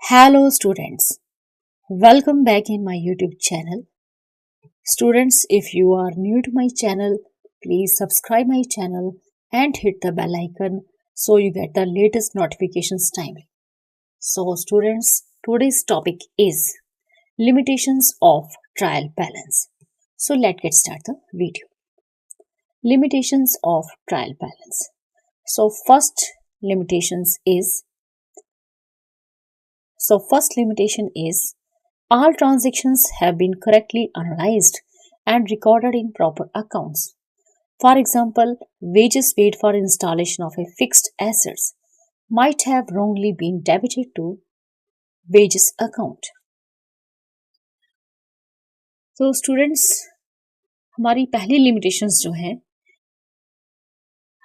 Hello students, welcome back in my YouTube channel. Students, if you are new to my channel, please subscribe my channel and hit the bell icon so you get the latest notifications timely. So students, today's topic is limitations of trial balance. So let's get start the video. Limitations of trial balance. So first limitation is all transactions have been correctly analyzed and recorded in proper accounts. For example, wages paid for installation of a fixed assets might have wrongly been debited to wages account. तो students, हमारी पहली limitations जो हैं,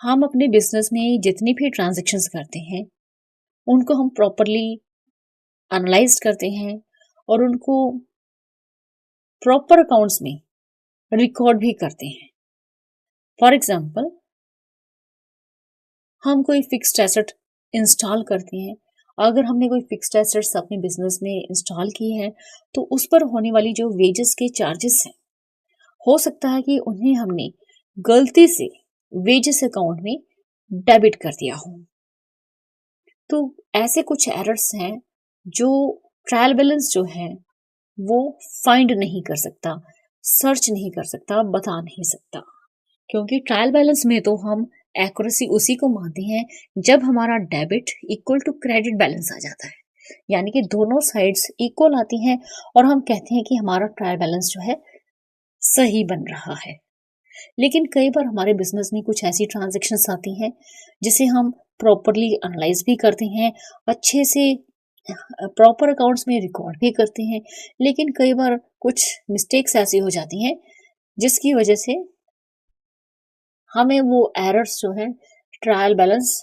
हम अपने business में जितनी भी ट्रांजैक्शंस करते हैं उनको हम प्रॉपरली एनालाइज करते हैं और उनको प्रॉपर अकाउंट्स में रिकॉर्ड भी करते हैं. फॉर एग्जाम्पल, हम कोई फिक्स्ड एसेट इंस्टॉल करते हैं. अगर हमने कोई फिक्स्ड एसेट्स अपने बिजनेस में इंस्टॉल की है तो उस पर होने वाली जो वेजेस के चार्जेस हैं, हो सकता है कि उन्हें हमने गलती से वेजेस अकाउंट में डेबिट कर दिया हो. तो ऐसे कुछ एरर्स हैं जो ट्रायल बैलेंस जो है वो फाइंड नहीं कर सकता, सर्च नहीं कर सकता, बता नहीं सकता. क्योंकि ट्रायल बैलेंस में तो हम एक्यूरेसी उसी को मानते हैं जब हमारा debit equal to credit balance आ जाता है, यानी कि दोनों साइड्स इक्वल आती हैं और हम कहते हैं कि हमारा ट्रायल बैलेंस जो है सही बन रहा है. लेकिन कई बार हमारे बिजनेस में कुछ ऐसी ट्रांजैक्शंस आती हैं जिसे हम प्रॉपरली एनालाइज भी करते हैं, अच्छे से प्रॉपर अकाउंट्स में रिकॉर्ड भी करते हैं, लेकिन कई बार कुछ मिस्टेक्स ऐसी हो जाती हैं जिसकी वजह से हमें वो एरर्स जो है ट्रायल बैलेंस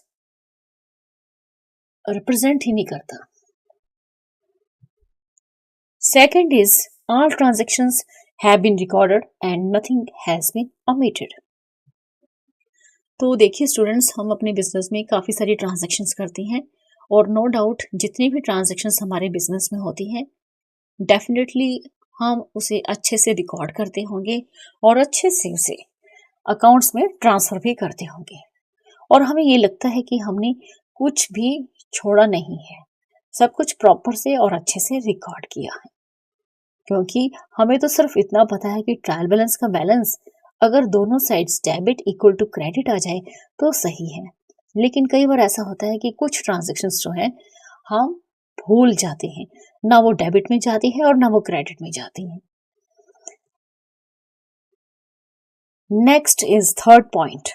रिप्रेजेंट ही नहीं करता. Second is all transactions have been recorded and nothing has been omitted. तो देखिए स्टूडेंट्स, हम अपने बिजनेस में काफ़ी सारी ट्रांजैक्शंस करते हैं और नो डाउट जितनी भी ट्रांजैक्शंस हमारे बिजनेस में होती हैं डेफिनेटली हम उसे अच्छे से रिकॉर्ड करते होंगे और अच्छे से उसे अकाउंट्स में ट्रांसफ़र भी करते होंगे और हमें ये लगता है कि हमने कुछ भी छोड़ा नहीं है, सब कुछ प्रॉपर से और अच्छे से रिकॉर्ड किया है. क्योंकि हमें तो सिर्फ इतना पता है कि ट्रायल बैलेंस का बैलेंस अगर दोनों sides debit equal to credit आ जाए तो सही है. लेकिन कई बार ऐसा होता है कि कुछ ट्रांजैक्शंस जो हैं हम भूल जाते हैं, ना वो डेबिट में जाती है और ना वो क्रेडिट में जाती है. Next is third point.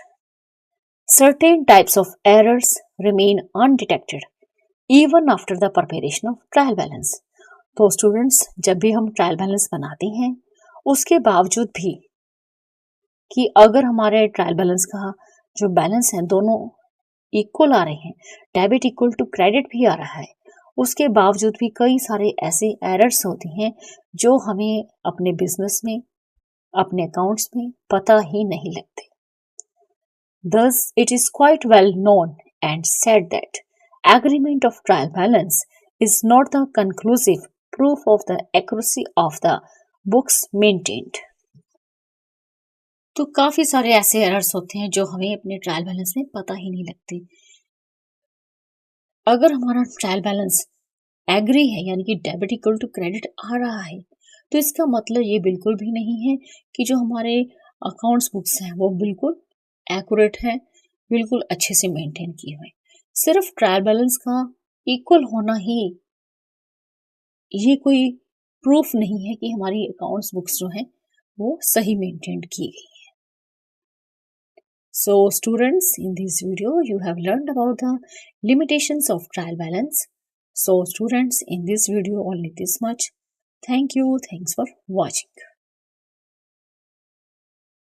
Certain types of errors remain undetected even after the preparation of trial balance. तो स्टूडेंट्स, जब भी हम ट्रायल बैलेंस बनाते हैं उसके बावजूद भी कि अगर हमारे ट्रायल बैलेंस का जो बैलेंस है दोनों इक्वल आ रहे हैं, डेबिट इक्वल टू क्रेडिट भी आ रहा है, उसके बावजूद भी कई सारे ऐसे एरर्स होते हैं जो हमें अपने बिजनेस में, अपने अकाउंट्स में पता ही नहीं लगते. Thus, it is quite well known and said that agreement of trial balance is not the conclusive proof of the accuracy of the books maintained. तो काफी सारे ऐसे एरर्स होते हैं जो हमें अपने ट्रायल बैलेंस में पता ही नहीं लगते. अगर हमारा ट्रायल बैलेंस एग्री है, यानी कि डेबिट इक्वल टू क्रेडिट आ रहा है, तो इसका मतलब ये बिल्कुल भी नहीं है कि जो हमारे अकाउंट्स बुक्स हैं वो बिल्कुल एक्यूरेट है, बिल्कुल अच्छे से मेंटेन किए हुए. सिर्फ ट्रायल बैलेंस का इक्वल होना ही ये कोई प्रूफ नहीं है कि हमारी अकाउंट्स बुक्स जो हैं वो सही मेंटेन की गई है. So students, in this video you have learned about the limitations of trial balance. So students, in this video only this much. Thank you. Thanks for watching.